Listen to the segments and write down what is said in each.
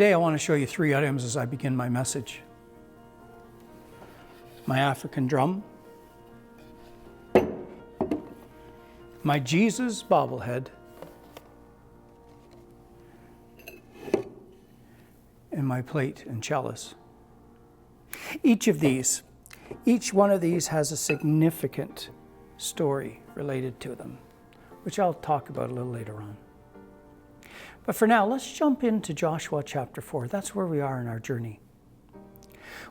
Today I want to show you 3 items as I begin my message. My African drum, my Jesus bobblehead, and my plate and chalice. Each one of these has a significant story related to them, which I'll talk about a little later on. But for now, let's jump into Joshua chapter 4. That's where we are in our journey.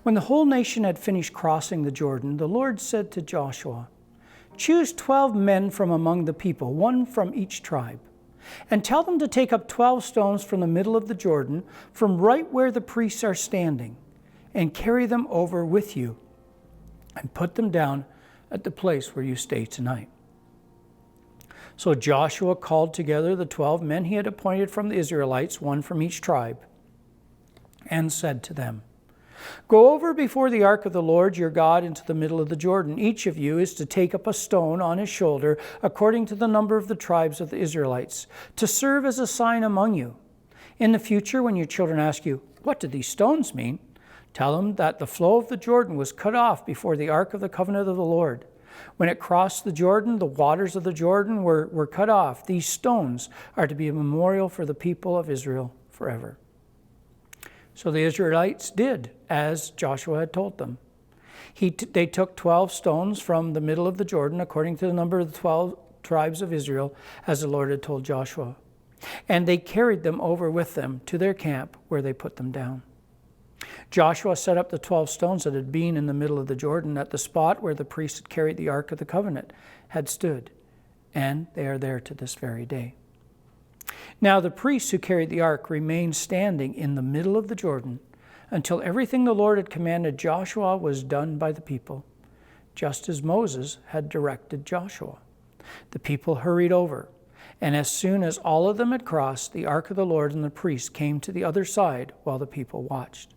When the whole nation had finished crossing the Jordan, the Lord said to Joshua, "Choose 12 men from among the people, 1 from each tribe, and tell them to take up 12 stones from the middle of the Jordan, from right where the priests are standing, and carry them over with you, and put them down at the place where you stay tonight." So Joshua called together the 12 men he had appointed from the Israelites, 1 from each tribe, and said to them, "Go over before the ark of the Lord your God into the middle of the Jordan. Each of you is to take up a stone on his shoulder, according to the number of the tribes of the Israelites, to serve as a sign among you. In the future, when your children ask you, 'What do these stones mean?' tell them that the flow of the Jordan was cut off before the ark of the covenant of the Lord. When it crossed the Jordan, the waters of the Jordan were cut off. These stones are to be a memorial for the people of Israel forever." So the Israelites did as Joshua had told them. They took 12 stones from the middle of the Jordan, according to the number of the 12 tribes of Israel, as the Lord had told Joshua. And they carried them over with them to their camp, where they put them down. Joshua set up the 12 stones that had been in the middle of the Jordan at the spot where the priests had carried the Ark of the Covenant had stood, and they are there to this very day. Now the priests who carried the ark remained standing in the middle of the Jordan until everything the Lord had commanded Joshua was done by the people, just as Moses had directed Joshua. The people hurried over, and as soon as all of them had crossed, the ark of the Lord and the priests came to the other side while the people watched.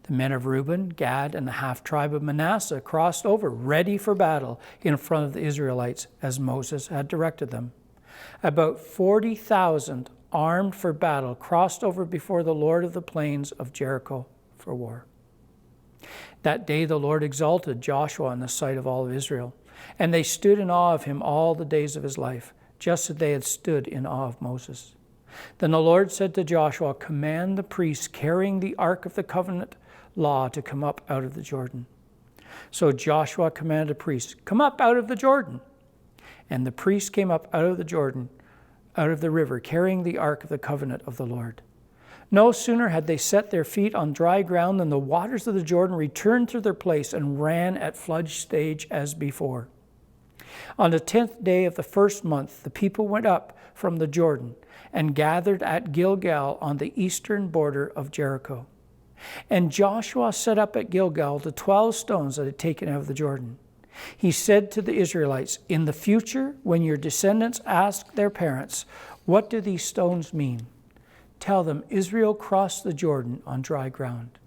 The men of Reuben, Gad, and the half-tribe of Manasseh crossed over, ready for battle, in front of the Israelites, as Moses had directed them. About 40,000 armed for battle crossed over before the Lord of the plains of Jericho for war. That day the Lord exalted Joshua in the sight of all of Israel, and they stood in awe of him all the days of his life, just as they had stood in awe of Moses. Then the Lord said to Joshua, "Command the priests carrying the Ark of the Covenant law to come up out of the Jordan." So Joshua commanded the priests, "Come up out of the Jordan." And the priests came up out of the Jordan, out of the river, carrying the Ark of the Covenant of the Lord. No sooner had they set their feet on dry ground than the waters of the Jordan returned to their place and ran at flood stage as before. On the 10th day of the first month, the people went up from the Jordan and gathered at Gilgal on the eastern border of Jericho. And Joshua set up at Gilgal the 12 stones that had taken out of the Jordan. He said to the Israelites, "In the future, when your descendants ask their parents, 'What do these stones mean?' tell them Israel crossed the Jordan on dry ground.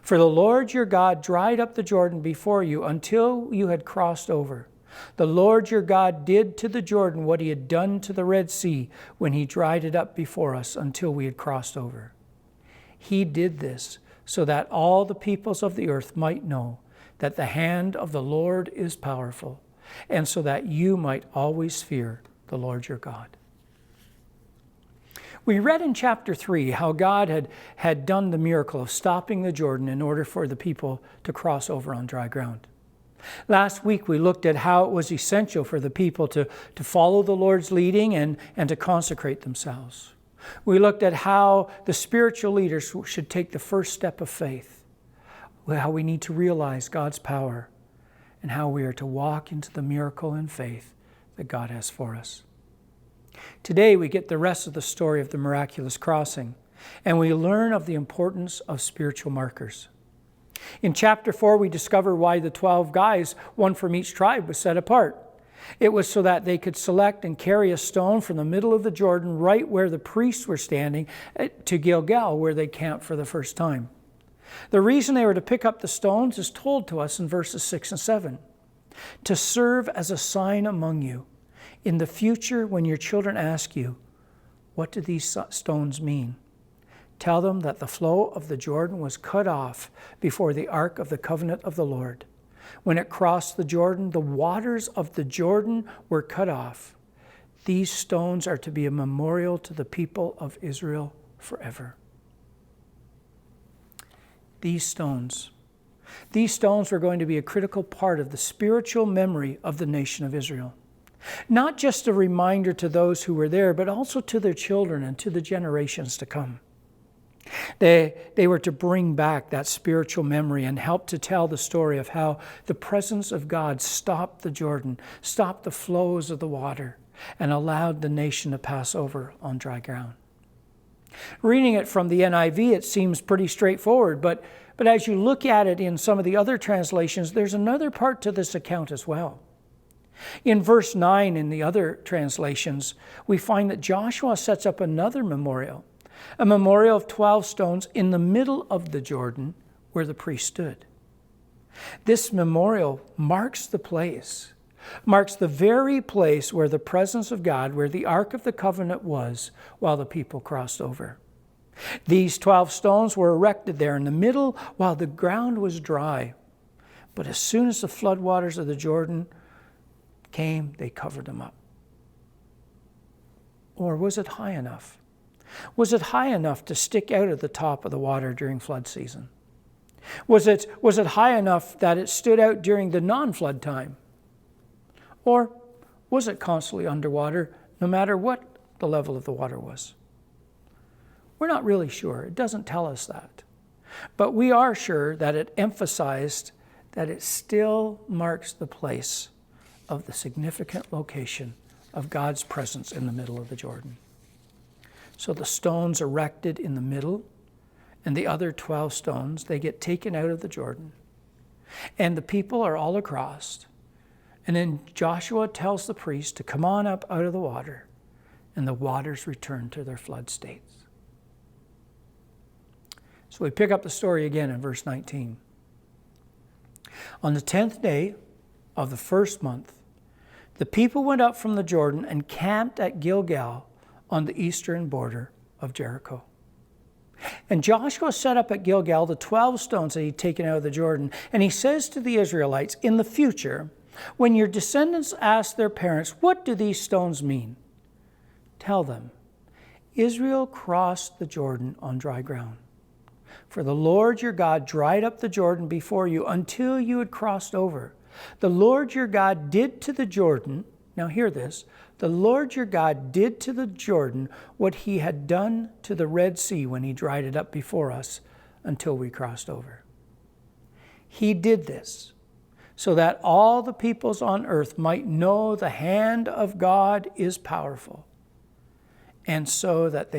For the Lord your God dried up the Jordan before you until you had crossed over. The Lord your God did to the Jordan what he had done to the Red Sea when he dried it up before us until we had crossed over. He did this so that all the peoples of the earth might know that the hand of the Lord is powerful, and so that you might always fear the Lord your God." We read in chapter 3 how God had done the miracle of stopping the Jordan in order for the people to cross over on dry ground. Last week we looked at how it was essential for the people to follow the Lord's leading and to consecrate themselves. We looked at how the spiritual leaders should take the first step of faith, how we need to realize God's power, and how we are to walk into the miracle in faith that God has for us. Today we get the rest of the story of the miraculous crossing, and we learn of the importance of spiritual markers. In chapter 4, we discover why the 12 guys, 1 from each tribe, was set apart. It was so that they could select and carry a stone from the middle of the Jordan, right where the priests were standing, to Gilgal, where they camped for the first time. The reason they were to pick up the stones is told to us in verses 6 and 7. "To serve as a sign among you. In the future, when your children ask you, 'What do these stones mean?' Tell them that the flow of the Jordan was cut off before the ark of the covenant of the Lord. When it crossed the Jordan, the waters of the Jordan were cut off. These stones are to be a memorial to the people of Israel forever. These stones were going to be a critical part of the spiritual memory of the nation of Israel. Not just a reminder to those who were there, but also to their children and to the generations to come. They were to bring back that spiritual memory and help to tell the story of how the presence of God stopped the Jordan, stopped the flows of the water, and allowed the nation to pass over on dry ground. Reading it from the NIV, it seems pretty straightforward, but as you look at it in some of the other translations, there's another part to this account as well. In verse 9 in the other translations, we find that Joshua sets up another memorial, a memorial of 12 stones in the middle of the Jordan where the priest stood. This memorial marks the very place where the presence of God, where the Ark of the Covenant was, while the people crossed over. These 12 stones were erected there in the middle while the ground was dry. But as soon as the floodwaters of the Jordan came, they covered them up. Or was it high enough? Was it high enough to stick out at the top of the water during flood season? Was it high enough that it stood out during the non-flood time? Or was it constantly underwater no matter what the level of the water was? We're not really sure. It doesn't tell us that. But we are sure that it emphasized that it still marks the place of the significant location of God's presence in the middle of the Jordan. So the stones erected in the middle and the other 12 stones, they get taken out of the Jordan. And the people are all across. And then Joshua tells the priest to come on up out of the water, and the waters return to their flood states. So we pick up the story again in verse 19. On the 10th day of the first month, the people went up from the Jordan and camped at Gilgal on the eastern border of Jericho. And Joshua set up at Gilgal the 12 stones that he'd taken out of the Jordan. And he says to the Israelites, in the future, when your descendants ask their parents, what do these stones mean? Tell them, Israel crossed the Jordan on dry ground. For the Lord your God dried up the Jordan before you until you had crossed over. The Lord your God did to the Jordan, now hear this, the Lord your God did to the Jordan what he had done to the Red Sea when he dried it up before us until we crossed over. He did this so that all the peoples on earth might know the hand of God is powerful, and so that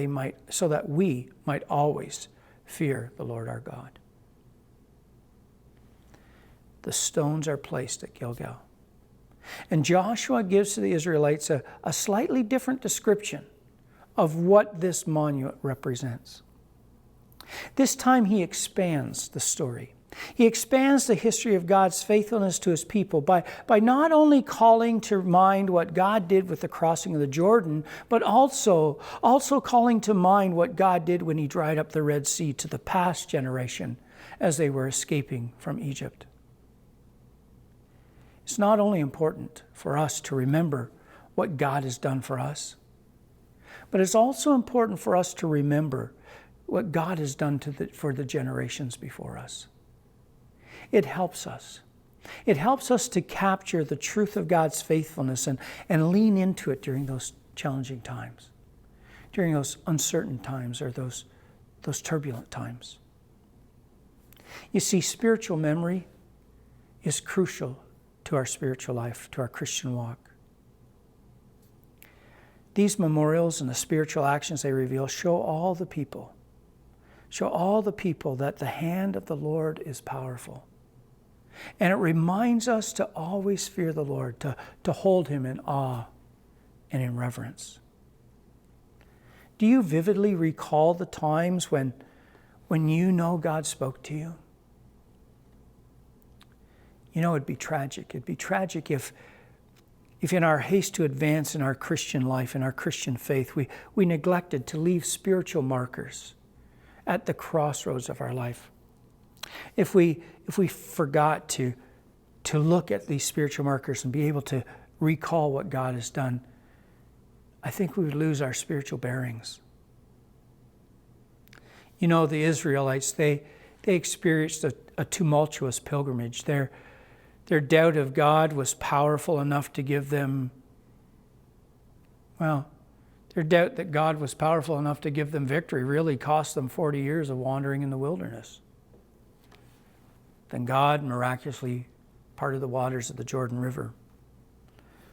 we might always fear the Lord our God. The stones are placed at Gilgal. And Joshua gives to the Israelites a slightly different description of what this monument represents. This time he expands the story. He expands the history of God's faithfulness to his people by not only calling to mind what God did with the crossing of the Jordan, but also calling to mind what God did when he dried up the Red Sea to the past generation as they were escaping from Egypt. It's not only important for us to remember what God has done for us, but it's also important for us to remember what God has done for the generations before us. It helps us. It helps us to capture the truth of God's faithfulness and lean into it during those challenging times, during those uncertain times or those turbulent times. You see, spiritual memory is crucial to our spiritual life, to our Christian walk. These memorials and the spiritual actions they reveal show all the people that the hand of the Lord is powerful. And it reminds us to always fear the Lord, to hold him in awe and in reverence. Do you vividly recall the times when you know God spoke to you? You know, it'd be tragic. It'd be tragic if in our haste to advance in our Christian life, in our Christian faith, we neglected to leave spiritual markers at the crossroads of our life. If we forgot to look at these spiritual markers and be able to recall what God has done, I think we would lose our spiritual bearings. You know, the Israelites, they experienced a tumultuous pilgrimage. Their doubt of God was powerful enough to give them, their doubt that God was powerful enough to give them victory really cost them 40 years of wandering in the wilderness. Then God miraculously parted the waters of the Jordan River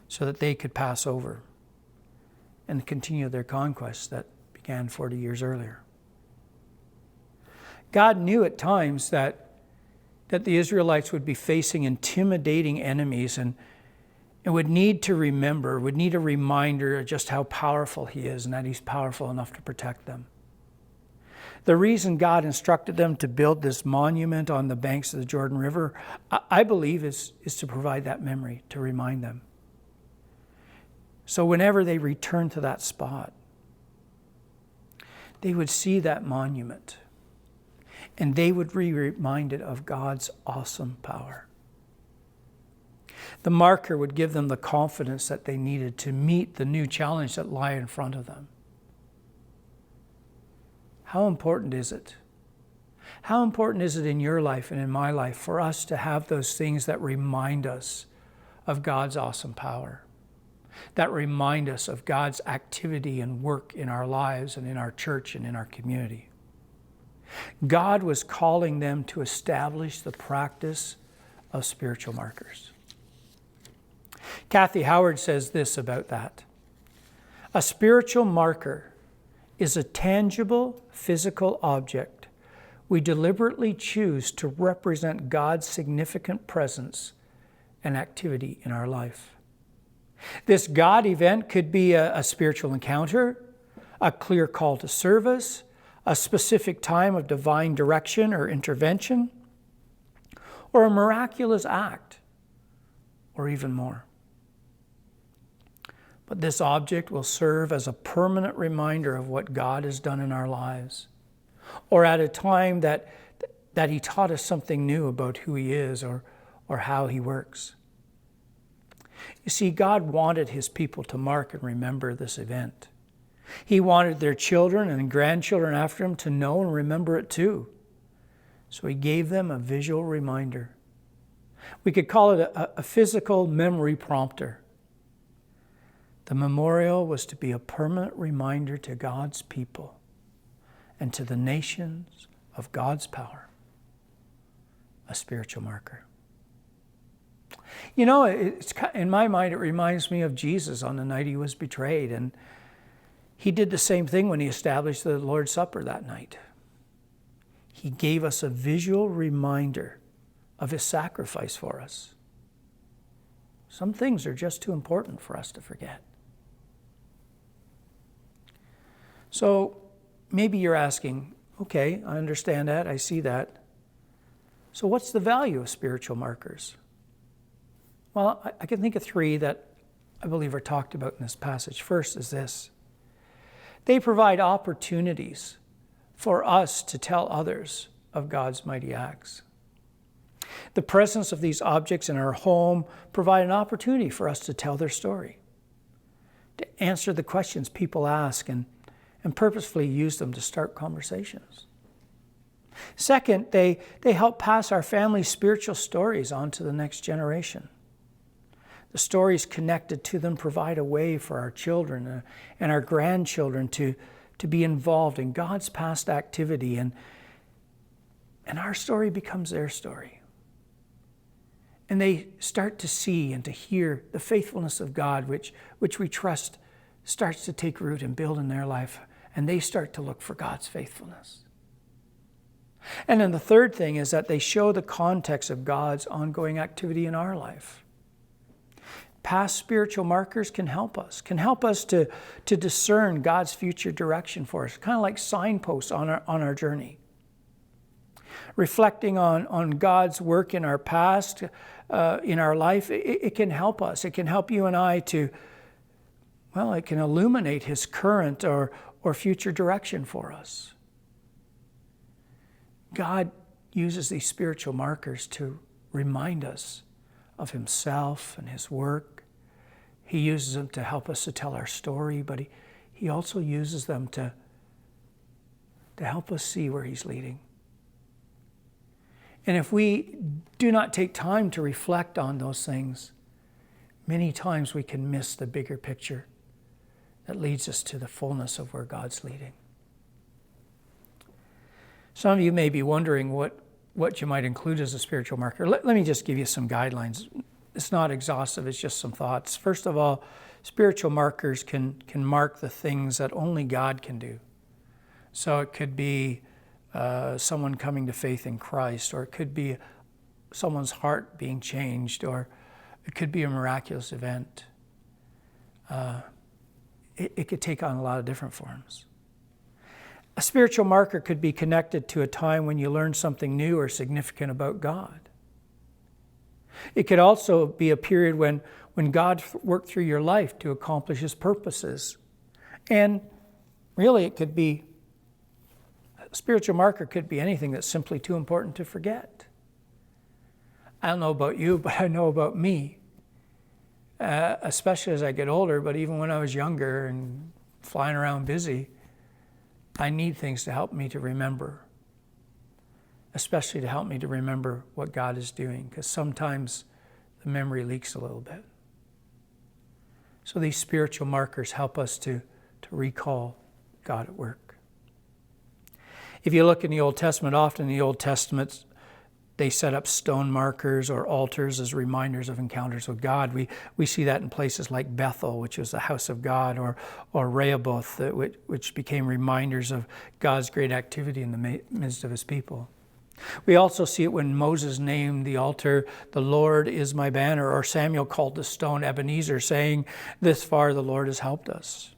so that they could pass over and continue their conquest that began 40 years earlier. God knew at times that the Israelites would be facing intimidating enemies and would need a reminder of just how powerful He is and that He's powerful enough to protect them. The reason God instructed them to build this monument on the banks of the Jordan River, I believe, is to provide that memory, to remind them. So whenever they return to that spot, they would see that monument and they would be reminded of God's awesome power. The marker would give them the confidence that they needed to meet the new challenge that lie in front of them. How important is it? How important is it in your life and in my life for us to have those things that remind us of God's awesome power, that remind us of God's activity and work in our lives and in our church and in our community? God was calling them to establish the practice of spiritual markers. Kathy Howard says this about that. A spiritual marker is a tangible physical object we deliberately choose to represent God's significant presence and activity in our life. This God event could be a spiritual encounter, a clear call to service, a specific time of divine direction or intervention, or a miraculous act, or even more. But this object will serve as a permanent reminder of what God has done in our lives, or at a time that He taught us something new about who He is or how He works. You see, God wanted His people to mark and remember this event. He wanted their children and grandchildren after Him to know and remember it too. So He gave them a visual reminder. We could call it a physical memory prompter. The memorial was to be a permanent reminder to God's people and to the nations of God's power, a spiritual marker. You know, in my mind, it reminds me of Jesus on the night He was betrayed. And He did the same thing when He established the Lord's Supper that night. He gave us a visual reminder of His sacrifice for us. Some things are just too important for us to forget. So maybe you're asking, okay, I understand that, I see that. So what's the value of spiritual markers? Well, I can think of three that I believe are talked about in this passage. First is this. They provide opportunities for us to tell others of God's mighty acts. The presence of these objects in our home provide an opportunity for us to tell their story, to answer the questions people ask and purposefully use them to start conversations. Second, they help pass our family's spiritual stories on to the next generation. The stories connected to them provide a way for our children and our grandchildren to be involved in God's past activity, and our story becomes their story. And they start to see and to hear the faithfulness of God, which we trust starts to take root and build in their life, and they start to look for God's faithfulness. And then the third thing is that they show the context of God's ongoing activity in our life. Past spiritual markers can help us to discern God's future direction for us, kind of like signposts on our journey. Reflecting on God's work in our past, in our life, it can help us. It can help you and I it can illuminate His current or future direction for us. God uses these spiritual markers to remind us of himself and his work. He uses them to help us to tell our story, but he also uses them to help us see where he's leading. And if we do not take time to reflect on those things, many times we can miss the bigger picture that leads us to the fullness of where God's leading. Some of you may be wondering what you might include as a spiritual marker. Let me just give you some guidelines. It's not exhaustive, it's just some thoughts. First of all, spiritual markers can mark the things that only God can do. So it could be someone coming to faith in Christ, or it could be someone's heart being changed, or it could be a miraculous event. It could take on a lot of different forms. A spiritual marker could be connected to a time when you learned something new or significant about God. It could also be a period when God worked through your life to accomplish his purposes. And really, it could be, a spiritual marker could be anything that's simply too important to forget. I don't know about you, but I know about me, especially as I get older, but even when I was younger and flying around busy, I need things to help me to remember, especially to help me to remember what God is doing, because sometimes the memory leaks a little bit. So these spiritual markers help us to recall God at work. If you look in the Old Testament, often in the Old Testament, they set up stone markers or altars as reminders of encounters with God. We see that in places like Bethel, which was the house of God, or Rehoboth, which became reminders of God's great activity in the midst of his people. We also see it when Moses named the altar, "The Lord is my banner," or Samuel called the stone Ebenezer, saying, "This far the Lord has helped us."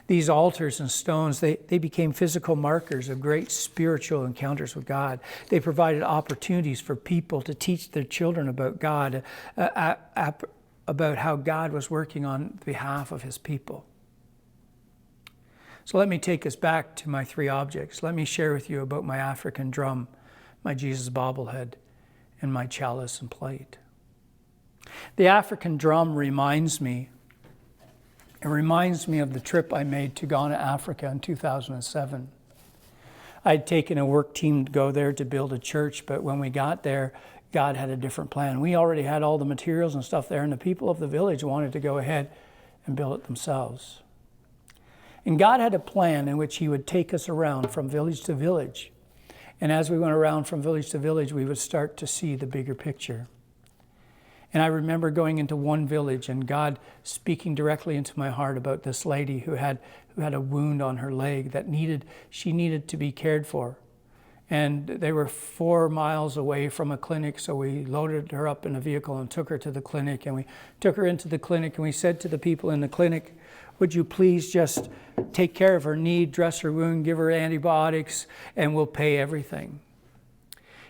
These altars and stones, they became physical markers of great spiritual encounters with God. They provided opportunities for people to teach their children about God, about how God was working on behalf of his people. So let me take us back to my three objects. Let me share with you about my African drum, my Jesus bobblehead, and my chalice and plate. The African drum reminds me of the trip I made to Ghana, Africa in 2007. I'd taken a work team to go there to build a church, but when we got there, God had a different plan. We already had all the materials and stuff there, and the people of the village wanted to go ahead and build it themselves. And God had a plan in which he would take us around from village to village. And as we went around from village to village, we would start to see the bigger picture. And I remember going into one village and God speaking directly into my heart about this lady who had a wound on her leg that she needed to be cared for. And they were 4 miles away from a clinic, so we loaded her up in a vehicle and took her to the clinic. And we took her into the clinic and we said to the people in the clinic, "Would you please just take care of her need, dress her wound, give her antibiotics, and we'll pay everything."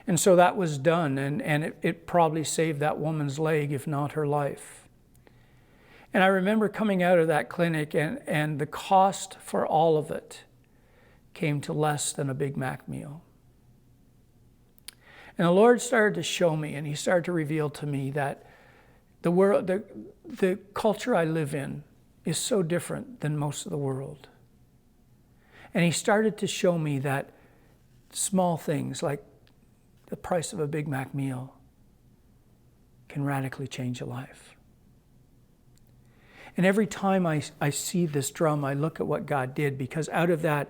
And so that was done, and it probably saved that woman's leg, if not her life. And I remember coming out of that clinic, and the cost for all of it came to less than a Big Mac meal. And the Lord started to show me, and he started to reveal to me that the world, the culture I live in is so different than most of the world. And he started to show me that small things like the price of a Big Mac meal can radically change a life. And every time I see this drum, I look at what God did, because out of that,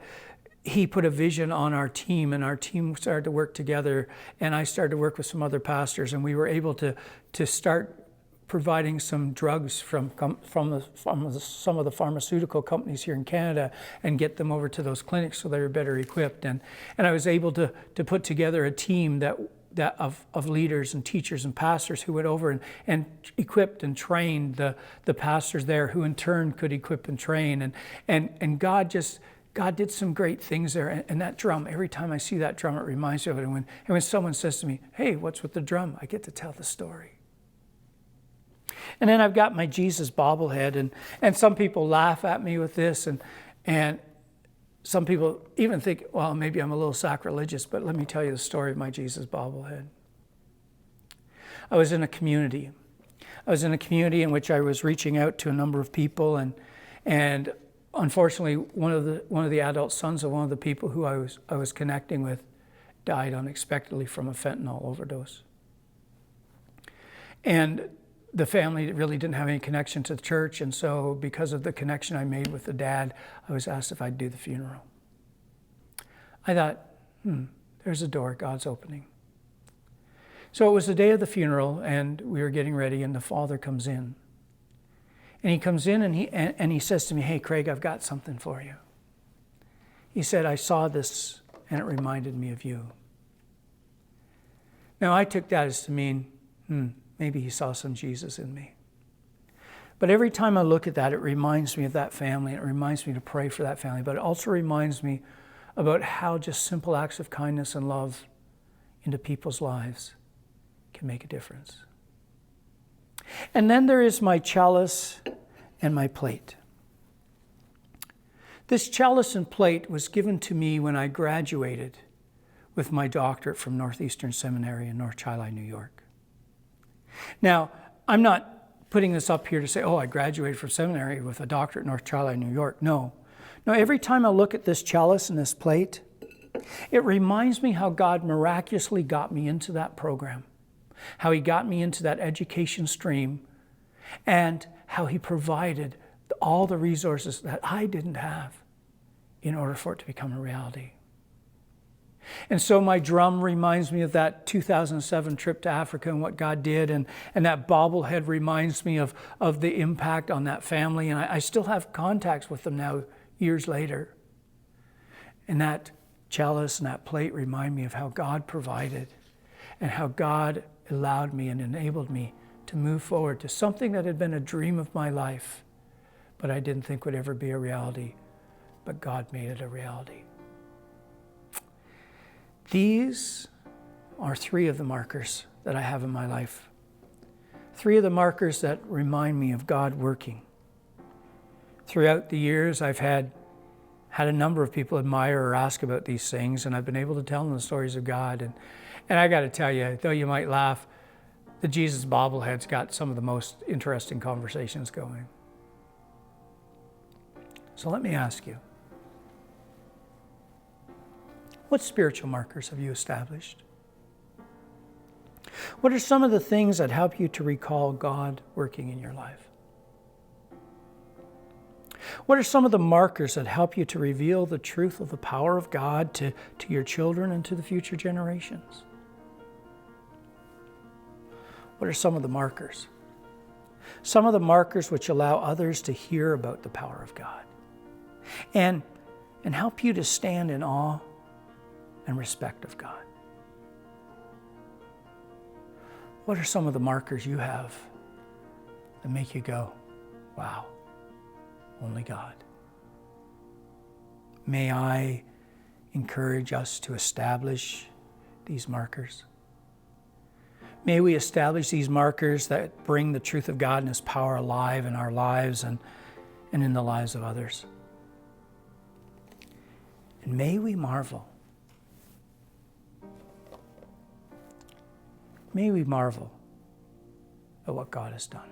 he put a vision on our team, and our team started to work together, and I started to work with some other pastors, and we were able to start providing some drugs from some of the pharmaceutical companies here in Canada and get them over to those clinics so they were better equipped. And I was able to put together a team of leaders and teachers and pastors who went over and equipped and trained the pastors there, who in turn could equip and train. And God did some great things there. And that drum, every time I see that drum, it reminds me of it. And when someone says to me, "Hey, what's with the drum?" I get to tell the story. And then I've got my Jesus bobblehead, and some people laugh at me with this, and some people even think, well, maybe I'm a little sacrilegious, but let me tell you the story of my Jesus bobblehead. I was in a community. In which I was reaching out to a number of people, and unfortunately, one of the adult sons of one of the people who I was connecting with died unexpectedly from a fentanyl overdose. And the family really didn't have any connection to the church, and so because of the connection I made with the dad, I was asked if I'd do the funeral. I thought, there's a door God's opening. So it was the day of the funeral, and we were getting ready, and the father comes in. And he comes in, and he says to me, "Hey, Craig, I've got something for you." He said, "I saw this, and it reminded me of you." Now, I took that as to mean, maybe he saw some Jesus in me. But every time I look at that, it reminds me of that family. It reminds me to pray for that family. But it also reminds me about how just simple acts of kindness and love into people's lives can make a difference. And then there is my chalice and my plate. This chalice and plate was given to me when I graduated with my doctorate from Northeastern Seminary in North Chi, New York. Now, I'm not putting this up here to say, I graduated from seminary with a doctorate in North Chi, New York. No, every time I look at this chalice and this plate, it reminds me how God miraculously got me into that program, how he got me into that education stream, and how he provided all the resources that I didn't have in order for it to become a reality. And so my drum reminds me of that 2007 trip to Africa and what God did, and that bobblehead reminds me of the impact on that family, and I still have contacts with them now years later. And that chalice and that plate remind me of how God provided and how God allowed me and enabled me to move forward to something that had been a dream of my life, but I didn't think would ever be a reality, but God made it a reality. These are 3 of the markers that I have in my life. 3 of the markers that remind me of God working. Throughout the years, I've had a number of people admire or ask about these things, and I've been able to tell them the stories of God. And I got to tell you, though you might laugh, the Jesus bobblehead's got some of the most interesting conversations going. So let me ask you, what spiritual markers have you established? What are some of the things that help you to recall God working in your life? What are some of the markers that help you to reveal the truth of the power of God to your children and to the future generations? What are some of the markers? Some of the markers which allow others to hear about the power of God and help you to stand in awe and respect of God. What are some of the markers you have that make you go, wow, only God? May I encourage us to establish these markers. May we establish these markers that bring the truth of God and his power alive in our lives and in the lives of others. And may we marvel. May we marvel at what God has done.